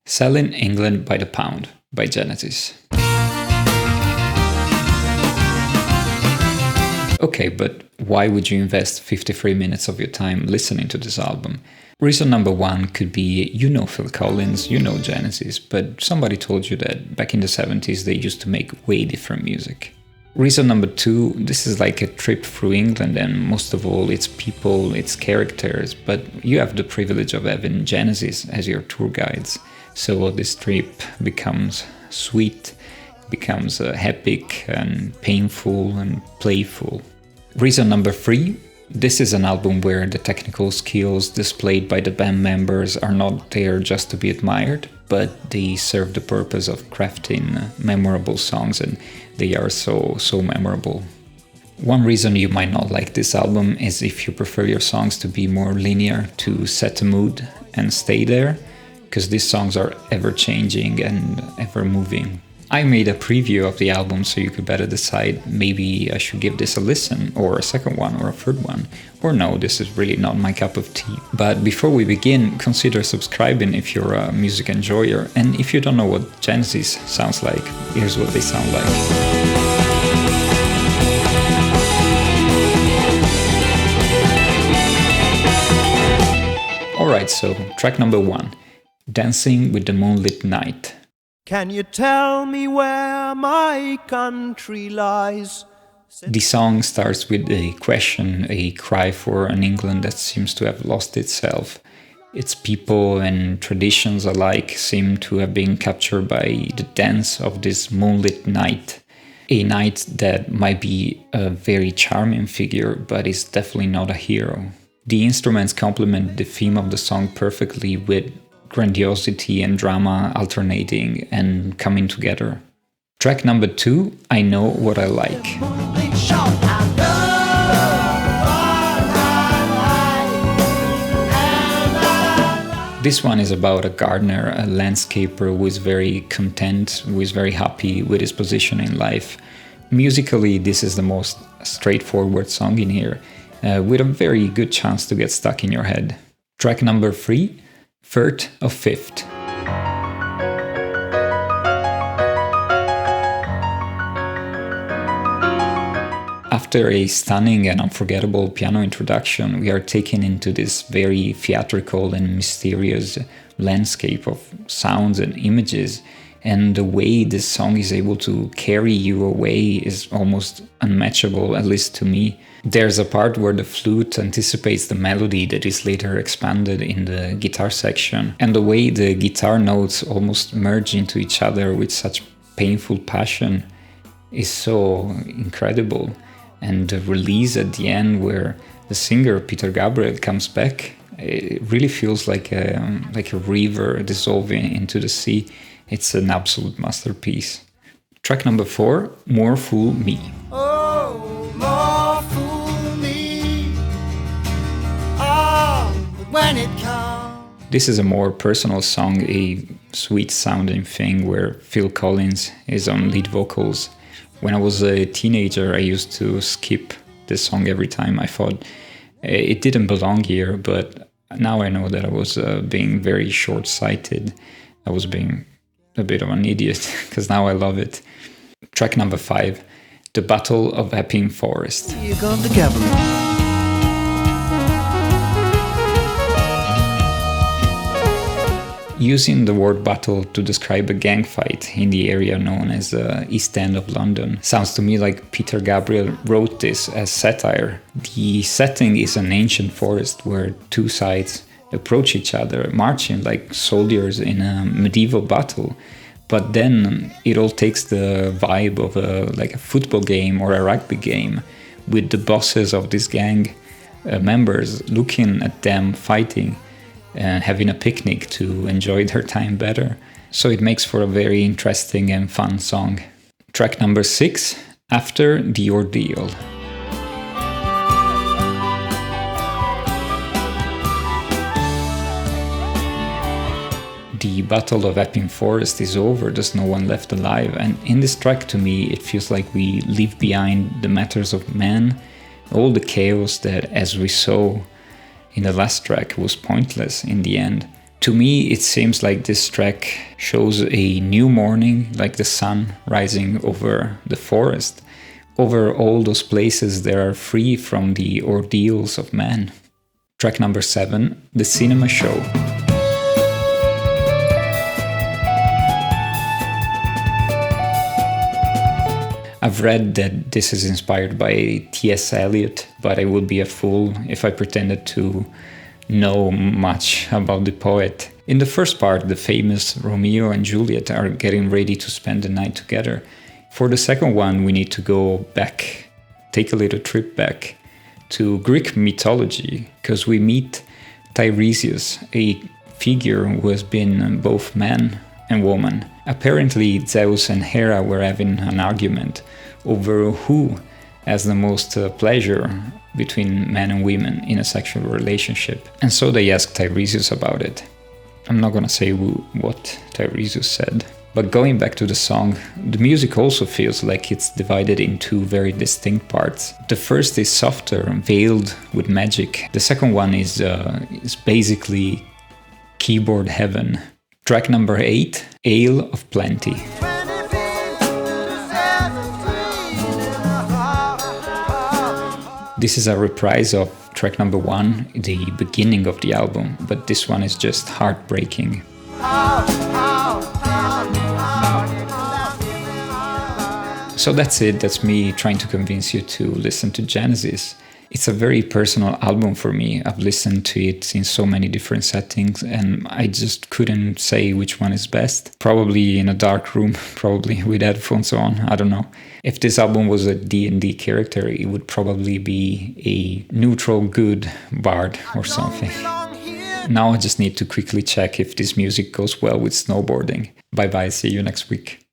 Selling England by the Pound by Genesis. Okay, but why would you invest 53 minutes of your time listening to this album? Reason number one could be you know Phil Collins, you know Genesis, but somebody told you that back in the 70s they used to make way different music. Reason number two, this is like a trip through England, and most of all it's people, it's characters, but you have the privilege of having Genesis as your tour guides. So this trip becomes sweet, becomes epic and painful and playful. Reason number three, this is an album where the technical skills displayed by the band members are not there just to be admired, but they serve the purpose of crafting memorable songs, and they are so memorable. One reason you might not like this album is if you prefer your songs to be more linear, to set a mood and stay there, because these songs are ever-changing and ever-moving. I made a preview of the album so you could better decide maybe I should give this a listen, or a second one, or a third one, or no, this is really not my cup of tea. But before we begin, consider subscribing if you're a music enjoyer, and if you don't know what Genesis sounds like, here's what they sound like. Alright, so track number one, Dancing with the Moonlit Night. Can you tell me where my country lies? The song starts with a question, a cry for an England that seems to have lost itself. Its people and traditions alike seem to have been captured by the dance of this moonlit night. A knight that might be a very charming figure, but is definitely not a hero. The instruments complement the theme of the song perfectly, with grandiosity and drama alternating and coming together. Track number two, I Know What I Like. This one is about a gardener, a landscaper who is very content, who is very happy with his position in life. Musically, this is the most straightforward song in here, with a very good chance to get stuck in your head. Track number three, Third of Fifth. After a stunning and unforgettable piano introduction, we are taken into this very theatrical and mysterious landscape of sounds and images, and the way this song is able to carry you away is almost unmatchable, at least to me. There's a part where the flute anticipates the melody that is later expanded in the guitar section, and the way the guitar notes almost merge into each other with such painful passion is so incredible. And the release at the end where the singer Peter Gabriel comes back, it really feels like a river dissolving into the sea. It's an absolute masterpiece. Track number four, More Fool Me. Oh, more fool me. Oh, when it comes. This is a more personal song, a sweet sounding thing where Phil Collins is on lead vocals. When I was a teenager, I used to skip this song every time. I thought it didn't belong here, but now I know that I was being very short-sighted. I was being a bit of an idiot, because now I love it. Track number five, The Battle of Epping Forest. Here comes the cavalry. Using the word battle to describe a gang fight in the area known as the East End of London sounds to me like Peter Gabriel wrote this as satire. The setting is an ancient forest where two sides approach each other, marching like soldiers in a medieval battle. But then it all takes the vibe of a football game or a rugby game, with the bosses of this gang members looking at them fighting and having a picnic to enjoy their time better. So it makes for a very interesting and fun song. Track number six, After the Ordeal. The Battle of Epping Forest is over, there's no one left alive, and in this track to me it feels like we leave behind the matters of man, all the chaos that, as we saw in the last track, was pointless in the end. To me, it seems like this track shows a new morning, like the sun rising over the forest, over all those places that are free from the ordeals of man. Track number 7, The Cinema Show. I've read that this is inspired by T.S. Eliot, but I would be a fool if I pretended to know much about the poet. In the first part, the famous Romeo and Juliet are getting ready to spend the night together. For the second one, we need to go back, take a little trip back to Greek mythology, because we meet Tiresias, a figure who has been both man and woman. Apparently, Zeus and Hera were having an argument over who has the most pleasure between men and women in a sexual relationship. And so they asked Tiresias about it. I'm not gonna say what Tiresias said. But going back to the song, the music also feels like it's divided in two very distinct parts. The first is softer, veiled with magic. The second one is basically keyboard heaven. Track number 8, Ale of Plenty. This is a reprise of track number 1, the beginning of the album, but this one is just heartbreaking. So that's it, that's me trying to convince you to listen to Genesis. It's a very personal album for me. I've listened to it in so many different settings and I just couldn't say which one is best. Probably in a dark room, probably with headphones on, I don't know. If this album was a D&D character, it would probably be a neutral good bard or something. Now I just need to quickly check if this music goes well with snowboarding. Bye bye, see you next week.